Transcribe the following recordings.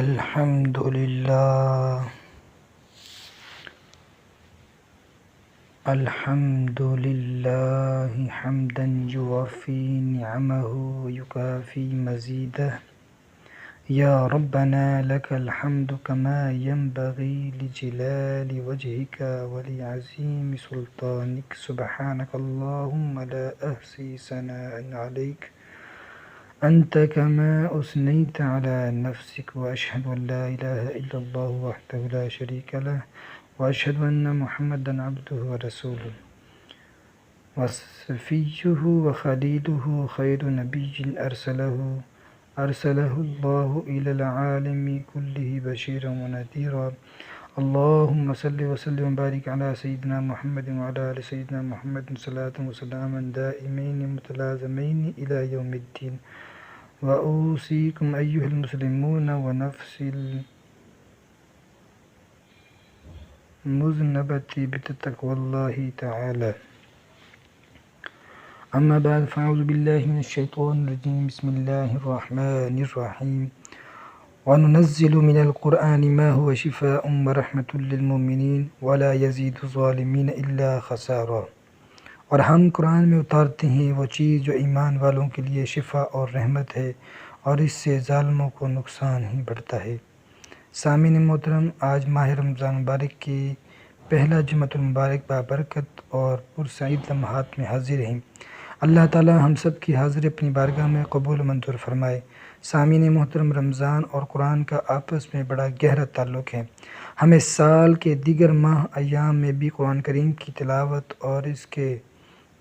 الحمد لله الحمد لله حمدا يوفي نعمه ويكافي مزيده. يا ربنا لك الحمد كما ينبغي لجلال وجهك ولعظيم سلطانك. سبحانك اللهم لا أحصي ثناء عليك أنت كما أثنيت على نفسك. وأشهد أن لا إله إلا الله وحده لا شريك له وأشهد أن محمدا عبده ورسوله وصفيه وخليله خير نبي أرسله الله إلى العالم كله بشيرا ونذيرا. اللهم صل وسلم وبارك على سيدنا محمد وعلى آل سيدنا محمد صلاة وسلاما دائمين متلازمين إلى يوم الدين. وأوصيكم أيها المسلمون ونفسي المذنبة بتقوى الله تعالى. أما بعد فأعوذ بالله من الشيطان الرجيم. بسم الله الرحمن الرحيم. وننزل من القرآن ما هو شفاء ورحمة للمؤمنين ولا يزيد الظالمين إلا خسارا. اور ہم قرآن میں اتارتے ہیں وہ چیز جو ایمان والوں کے لیے شفا اور رحمت ہے اور اس سے ظالموں کو نقصان ہی بڑھتا ہے۔ سامعین محترم، آج ماہ رمضان مبارک کی پہلا جمعۃ المبارک بابرکت اور پرسعید لمحات میں حاضر ہیں۔ اللہ تعالی ہم سب کی حاضری اپنی بارگاہ میں قبول و منظور فرمائے۔ سامعین محترم، رمضان اور قرآن کا آپس میں بڑا گہرا تعلق ہے۔ ہمیں سال کے دیگر ماہ ایام میں بھی قرآن کریم کی تلاوت اور اس کے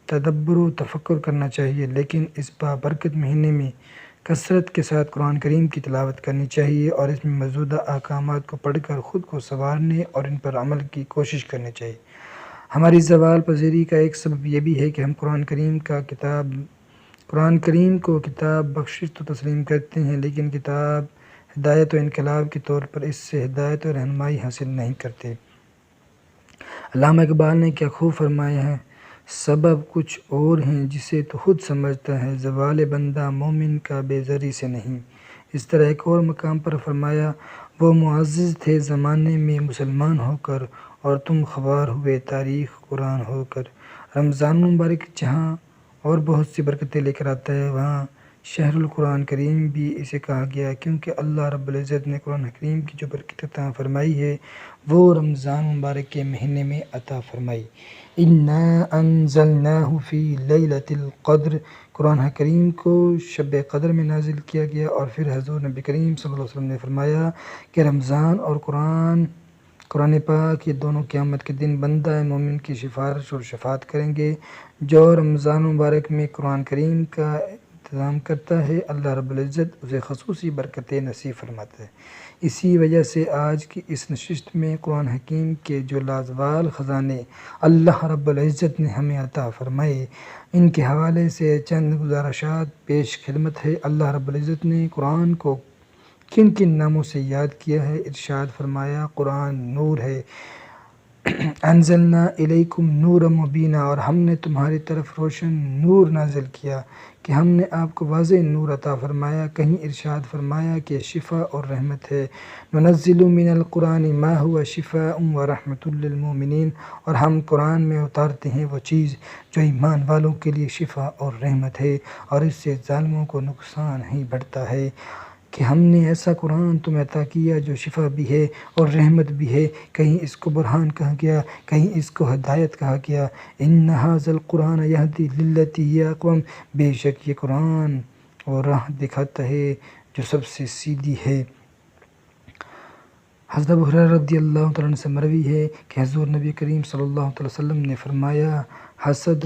تدبر و تفکر کرنا چاہیے، لیکن اس بابرکت مہینے میں کثرت کے ساتھ قرآن کریم کی تلاوت کرنی چاہیے اور اس میں موجودہ احکامات کو پڑھ کر خود کو سنوارنے اور ان پر عمل کی کوشش کرنی چاہیے۔ ہماری زوال پذیری کا ایک سبب یہ بھی ہے کہ ہم قرآن کریم کو کتاب بخشش تو تسلیم کرتے ہیں، لیکن کتاب ہدایت و انقلاب کے طور پر اس سے ہدایت و رہنمائی حاصل نہیں کرتے۔ علامہ اقبال نے کیا خوب فرمایا ہے: سبب کچھ اور ہیں جسے تو خود سمجھتا ہے، زوال بندہ مومن کا بے زری سے نہیں۔ اس طرح ایک اور مقام پر فرمایا: وہ معزز تھے زمانے میں مسلمان ہو کر اور تم خوار ہوئے تاریخ قرآن ہو کر۔ رمضان المبارک جہاں اور بہت سی برکتیں لے کر آتا ہے، وہاں شہر القرآن کریم بھی اسے کہا گیا، کیونکہ اللہ رب العزت نے قرآن کریم کی جو برکت عطا فرمائی ہے وہ رمضان مبارک کے مہینے میں عطا فرمائی۔ اِنَّا أَنزَلْنَاهُ فِي لَيْلَةِ الْقَدْرِ، قرآن کریم کو شب قدر میں نازل کیا گیا۔ اور پھر حضور نبی کریم صلی اللہ علیہ وسلم نے فرمایا کہ رمضان اور قرآن پاک یہ دونوں قیامت کے دن بندہ مومن کی سفارش اور شفاعت کریں گے۔ جو رمضان مبارک میں قرآن کریم کا انتظام کرتا ہے، اللہ رب العزت اسے خصوصی برکتیں نصیب فرماتا ہے۔ اسی وجہ سے آج کی اس نشست میں قرآن حکیم کے جو لازوال خزانے اللہ رب العزت نے ہمیں عطا فرمائے، ان کے حوالے سے چند گزارشات پیش خدمت ہے۔ اللہ رب العزت نے قرآن کو کن کن ناموں سے یاد کیا ہے؟ ارشاد فرمایا: قرآن نور ہے، انزلنا الیکم نورا مبینا، اور ہم نے تمہاری طرف روشن نور نازل کیا کہ ہم نے آپ کو واضح نور عطا فرمایا۔ کہیں ارشاد فرمایا کہ شفا اور رحمت ہے۔ ننزل من القرآن ما هو شفاء ورحمة للمؤمنین، اور ہم قرآن میں اتارتے ہیں وہ چیز جو ایمان والوں کے لیے شفا اور رحمت ہے اور اس سے ظالموں کو نقصان ہی بڑھتا ہے۔ کہ ہم نے ایسا قرآن تمہیں عطا کیا جو شفا بھی ہے اور رحمت بھی ہے۔ کہیں اس کو برہان کہا گیا، کہیں اس کو ہدایت کہا گیا۔ ان ھذا القرآن یہدی للتی ہی اقوم، بے شک یہ قرآن وہ راہ دکھاتا ہے جو سب سے سیدھی ہے۔ حضرت ابو ہریرہ رضی اللہ تعالیٰ عنہ سے مروی ہے کہ حضور نبی کریم صلی اللہ علیہ وسلم نے فرمایا: حسد،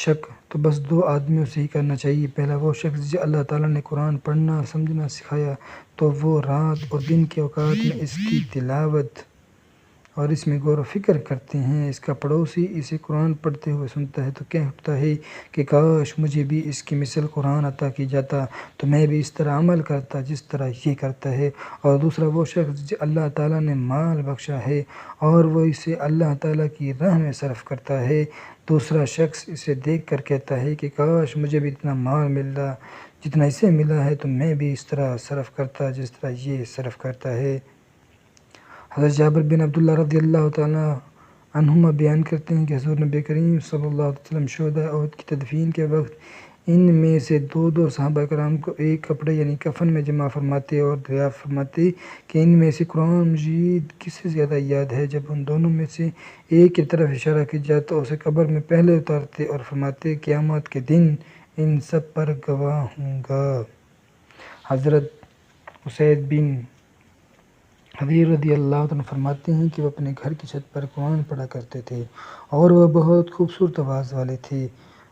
شک تو بس دو آدمیوں سے ہی کرنا چاہیے۔ پہلا وہ شخص جسے اللہ تعالیٰ نے قرآن پڑھنا اور سمجھنا سکھایا تو وہ رات اور دن کے اوقات میں اس کی تلاوت اور اس میں غور و فکر کرتے ہیں۔ اس کا پڑوسی اسے قرآن پڑھتے ہوئے سنتا ہے تو کہتا ہے کہ کاش مجھے بھی اس کی مثل قرآن عطا کی جاتا تو میں بھی اس طرح عمل کرتا جس طرح یہ کرتا ہے۔ اور دوسرا وہ شخص جسے اللہ تعالیٰ نے مال بخشا ہے اور وہ اسے اللہ تعالیٰ کی راہ میں صرف کرتا ہے۔ دوسرا شخص اسے دیکھ کر کہتا ہے کہ کاش مجھے بھی اتنا مال ملتا جتنا اسے ملا ہے تو میں بھی اس طرح صرف کرتا جس طرح یہ صرف کرتا ہے۔ حضرت جابر بن عبداللہ رضی اللہ تعالیٰ عنہما بیان کرتے ہیں کہ حضور نبی کریم صلی اللہ علیہ وسلم شہداء احد کی تدفین کے وقت ان میں سے دو صحابہ کرام کو ایک کپڑے یعنی کفن میں جمع فرماتے اور دریافت فرماتے کہ ان میں سے قرآن مجید کسے زیادہ یاد ہے۔ جب ان دونوں میں سے ایک کی طرف اشارہ کی جاتا تو اسے قبر میں پہلے اتارتے اور فرماتے قیامت کے دن ان سب پر گواہ ہوں گا۔ حضرت اسید بن حضیر رضی اللہ عنہ فرماتے ہیں کہ وہ اپنے گھر کی چھت پر قرآن پڑھا کرتے تھے اور وہ بہت خوبصورت آواز والے تھے۔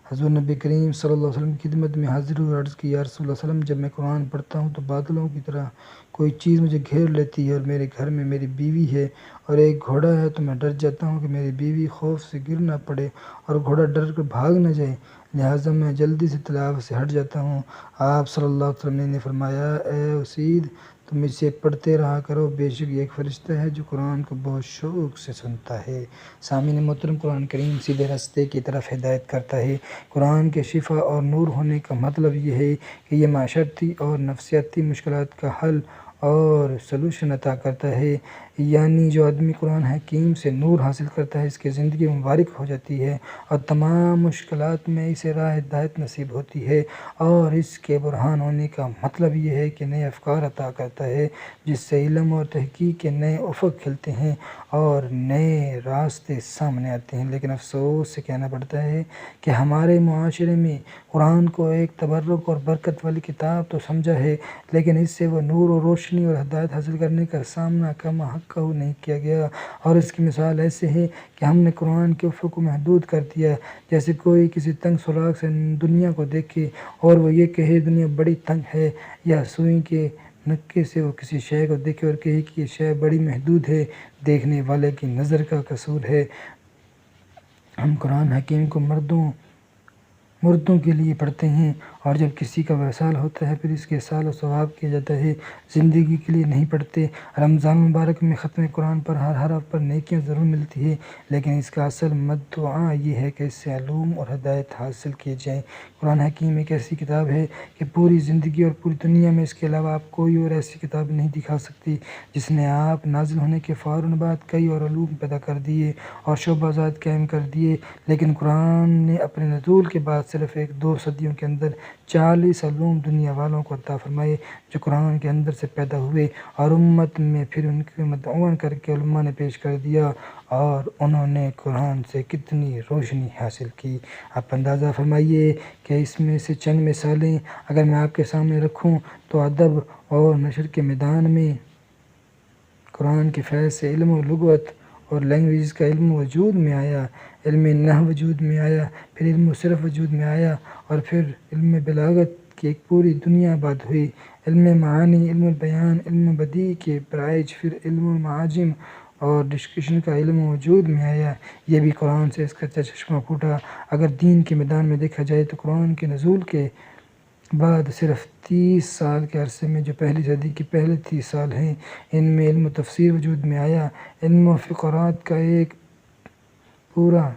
حضور نبی کریم صلی اللہ علیہ وسلم کی خدمت میں حاضر ہوئے، عرض کی یا رسول اللہ صلی اللہ علیہ وسلم، جب میں قرآن پڑھتا ہوں تو بادلوں کی طرح کوئی چیز مجھے گھیر لیتی ہے اور میرے گھر میں میری بیوی ہے اور ایک گھوڑا ہے، تو میں ڈر جاتا ہوں کہ میری بیوی خوف سے گر نہ پڑے اور گھوڑا ڈر کر بھاگ نہ جائے، لہٰذا میں جلدی سے تلاوت سے ہٹ جاتا ہوں۔ آپ صلی اللہ علیہ وسلم نے فرمایا اے اسید، تم اسے پڑھتے رہا کرو، بے شک یہ ایک فرشتہ ہے جو قرآن کو بہت شوق سے سنتا ہے۔ سامعین محترم، قرآن کریم سیدھے راستے کی طرف ہدایت کرتا ہے۔ قرآن کے شفا اور نور ہونے کا مطلب یہ ہے کہ یہ معاشرتی اور نفسیاتی مشکلات کا حل اور سلوشن عطا کرتا ہے، یعنی جو آدمی قرآن حکیم سے نور حاصل کرتا ہے اس کی زندگی مبارک ہو جاتی ہے اور تمام مشکلات میں اسے راہ ہدایت نصیب ہوتی ہے، اور اس کے برہان ہونے کا مطلب یہ ہے کہ نئے افکار عطا کرتا ہے جس سے علم اور تحقیق کے نئے افق کھلتے ہیں اور نئے راستے سامنے آتے ہیں۔ لیکن افسوس سے کہنا پڑتا ہے کہ ہمارے معاشرے میں قرآن کو ایک تبرک اور برکت والی کتاب تو سمجھا ہے، لیکن اس سے وہ نور اور روشنی اور ہدایت حاصل کرنے کا سامنا کم حق نہیں کیا گیا، اور اس کی مثال ایسے ہے کہ ہم نے قرآن کے افق کو محدود کر دیا، جیسے کوئی کسی تنگ سراغ سے دنیا کو دیکھے اور وہ یہ کہے دنیا بڑی تنگ ہے، یا سوئی کے نکے سے وہ کسی شے کو دیکھے اور کہے کہ یہ شے بڑی محدود ہے۔ دیکھنے والے کی نظر کا قصور ہے۔ ہم قرآن حکیم کو مردوں کے لیے پڑھتے ہیں، اور جب کسی کا وصال ہوتا ہے پھر اس کے سال و ثواب کیا جاتا ہے، زندگی کے لیے نہیں پڑھتے۔ رمضان مبارک میں ختم قرآن پر ہر حرف پر نیکیاں ضرور ملتی ہے، لیکن اس کا اصل مدعا یہ ہے کہ اس سے علوم اور ہدایت حاصل کیے جائیں۔ قرآن حکیم ایک ایسی کتاب ہے کہ پوری زندگی اور پوری دنیا میں اس کے علاوہ آپ کوئی اور ایسی کتاب نہیں دکھا سکتی جس نے آپ نازل ہونے کے فوراً بعد کئی اور علوم پیدا کر دیے اور شعبہ قائم کر دیے، لیکن قرآن نے اپنے نزول کے بعد صرف ایک دو صدیوں کے اندر 40 علوم دنیا والوں کو عطا فرمائے جو قرآن کے اندر سے پیدا ہوئے، اور امت میں پھر ان کے مدعون کر کے علماء نے پیش کر دیا، اور انہوں نے قرآن سے کتنی روشنی حاصل کی۔ آپ اندازہ فرمائیے کہ اس میں سے چند مثالیں اگر میں آپ کے سامنے رکھوں تو ادب اور نثر کے میدان میں قرآن کے فیض سے علم و لغت اور لینگویج کا علم وجود میں آیا، علم نحو وجود میں آیا، پھر علم صرف وجود میں آیا، اور پھر علم بلاغت کی ایک پوری دنیا آباد ہوئی، علم معانی، علم بیان، علم بدیع کے رائج، پھر علم معاجم اور ڈسکشن کا علم وجود میں آیا۔ یہ بھی قرآن سے اس کا چشمہ پھوٹا۔ اگر دین کے میدان میں دیکھا جائے تو قرآن کے نزول کے بعد صرف 30 سال کے عرصے میں جو پہلی صدی کے پہلے 30 سال ہیں، ان میں علم و تفسیر وجود میں آیا، علم و فقرات کا ایک پورا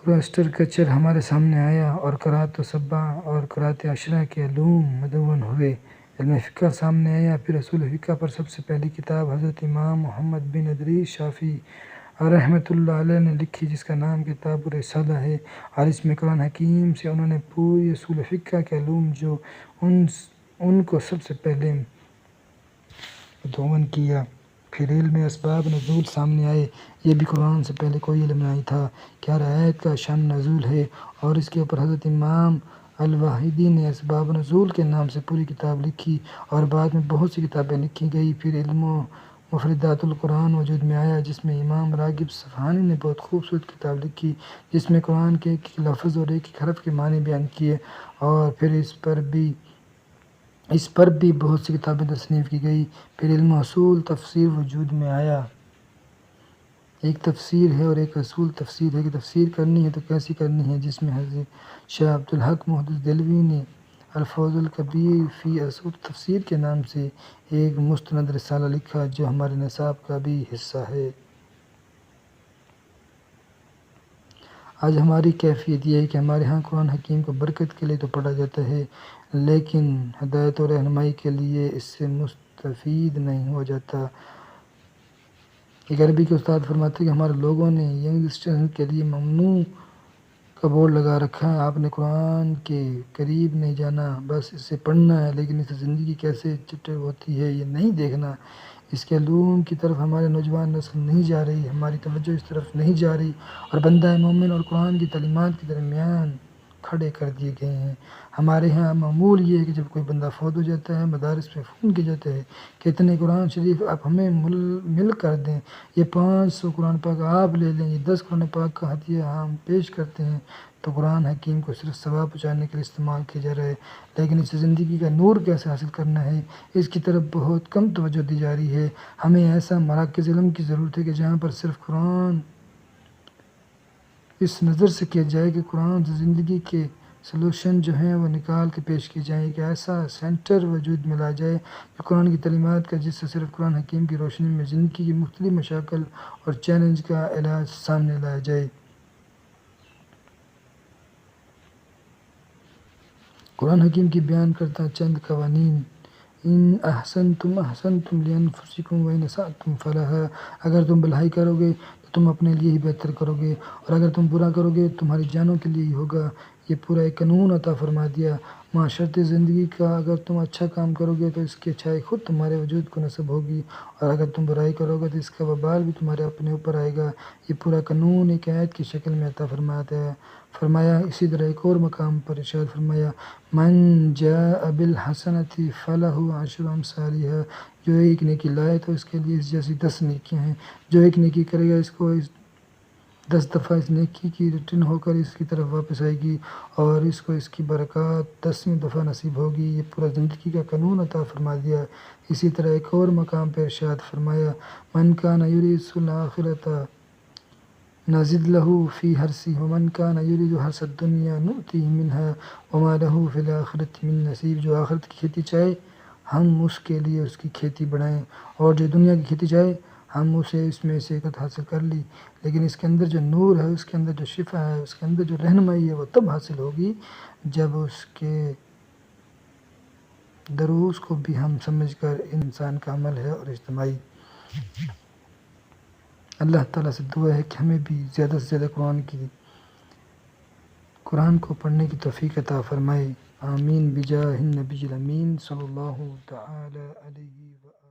اسٹرکچر ہمارے سامنے آیا، اور قرأت و سبع اور قرأت عشرہ کے علوم مدون ہوئے، علم فقہ سامنے آیا۔ پھر اصول فقہ پر سب سے پہلی کتاب حضرت امام محمد بن ادریس شافعی رحمۃ اللہ علیہ نے لکھی، جس کا نام کتاب الرسالہ ہے، اور اس میں قرآن حکیم سے انہوں نے پوری اصول فقہ کے علوم جو ان کو سب سے پہلے مدون کیا۔ پھر علم اسباب نزول سامنے آئے، یہ بھی قرآن سے پہلے کوئی علم نہیں تھا کہ ہر آیت کا شان نزول ہے، اور اس کے اوپر حضرت امام الواحدی نے اسباب نزول کے نام سے پوری کتاب لکھی، اور بعد میں بہت سی کتابیں لکھی گئی۔ پھر علم و مفردات القرآن وجود میں آیا، جس میں امام راغب اصفہانی نے بہت خوبصورت کتاب لکھی، جس میں قرآن کے ایک ایک لفظ اور ایک ایک حرف کے معنی بیان کیے، اور پھر اس پر بھی بہت سی کتابیں تصنیف کی گئی۔ پھر علم اصول تفسیر وجود میں آیا، ایک تفسیر ہے اور ایک اصول تفسیر ہے کہ تفسیر کرنی ہے تو کیسی کرنی ہے، جس میں حضرت شاہ عبدالحق محدث دہلوی نے الفوز الکبیر فی اصول تفسیر کے نام سے ایک مستند رسالہ لکھا جو ہمارے نصاب کا بھی حصہ ہے۔ آج ہماری کیفیت یہ ہے کہ ہمارے ہاں قرآن حکیم کو برکت کے لیے تو پڑھا جاتا ہے، لیکن ہدایت و رہنمائی کے لیے اس سے مستفید نہیں ہو جاتا۔ ایک عربی کے استاد فرماتے ہیں کہ ہمارے لوگوں نے ینگسٹرز کے لیے ممنوع کا بورڈ لگا رکھا ہے، آپ نے قرآن کے قریب نہیں جانا، بس اسے پڑھنا ہے، لیکن اس سے زندگی کیسے چٹر ہوتی ہے یہ نہیں دیکھنا۔ اس کے علوم کی طرف ہمارے نوجوان نسل نہیں جا رہی، ہماری توجہ اس طرف نہیں جا رہی، اور بندہ مومن اور قرآن کی تعلیمات کے درمیان کھڑے کر دیے گئے ہیں۔ ہمارے ہاں معمول یہ ہے کہ جب کوئی بندہ فوت ہو جاتا ہے، مدارس میں فون کیا جاتا ہے کہ اتنے قرآن شریف آپ ہمیں مل کر دیں، یہ 500 قرآن پاک آپ لے لیں، یہ 10 قرآن پاک کا ہدیہ ہم پیش کرتے ہیں، تو قرآن حکیم کو صرف ثواب پہنچانے کے لیے استعمال کیا جا رہا ہے، لیکن اس سے زندگی کا نور کیسے حاصل کرنا ہے اس کی طرف بہت کم توجہ دی جا رہی ہے۔ ہمیں ایسا مراکز علم کی ضرورت ہے کہ جہاں پر صرف قرآن اس نظر سے کیا جائے کہ قرآن سے زندگی کے سلوشن جو ہیں وہ نکال کے پیش کیے جائیں، کہ ایسا سینٹر وجود میں لایا جائے کہ قرآن کی تعلیمات کا، جس سے صرف قرآن حکیم کی روشنی میں زندگی کی مختلف مشاکل اور چیلنج کا علاج سامنے لایا جائے۔ قرآن حکیم کی بیان کرتا چند قوانین: ان احسنتم احسنتم لانفسکم وان اسأتم فلھا، اگر تم بھلائی کرو گے تو تم اپنے لیے ہی بہتر کرو گے، اور اگر تم برا کرو گے تو تمہاری جانوں کے لیے ہی ہوگا۔ یہ پورا ایک قانون عطا فرما دیا معاشرتی زندگی کا، اگر تم اچھا کام کرو گے تو اس کی اچھائی خود تمہارے وجود کو نصب ہوگی، اور اگر تم برائی کرو گے تو اس کا وبال بھی تمہارے اپنے اوپر آئے گا۔ یہ پورا قانون ایک آیت کی شکل میں عطا فرمایا۔ اسی طرح ایک اور مقام پر ارشاد فرمایا، من جاء بالحسنۃ فلہ عشر امثالھا، جو ایک نیکی لائے تو اس کے لیے اس جیسی 10 نیکیاں ہیں، جو ایک نیکی کرے گا اس کو 10 دفعہ اس نیکی کی ریٹرن ہو کر اس کی طرف واپس آئے گی، اور اس کو اس کی برکات 10ویں دفعہ نصیب ہوگی۔ یہ پورا زندگی کا قانون عطا فرما دیا۔ اسی طرح ایک اور مقام پہ ارشاد فرمایا، من کان یرید الآخرۃ نزد لہ فی حرثہ ومن کان یرید حرث الدنیا نؤتیہ منہا وما لہ فی الآخرۃ من نصیب، جو آخرت کی کھیتی چاہے ہم اس کے لیے اس کی کھیتی بڑھائیں، اور جو دنیا کی کھیتی چاہے ہم اسے اس میں سے ایک حاصل کر لی، لیکن اس کے اندر جو نور ہے، اس کے اندر جو شفا ہے، اس کے اندر جو رہنمائی ہے، وہ تب حاصل ہوگی جب اس کے دروس کو بھی ہم سمجھ کر انسان کا عمل ہے اور اجتماعی۔ اللہ تعالیٰ سے دعا ہے کہ ہمیں بھی زیادہ سے زیادہ قرآن کو پڑھنے کی توفیق عطا فرمائے۔ آمین بجاہ النبی الامین صلی اللہ تعالی علیہ وآلہ۔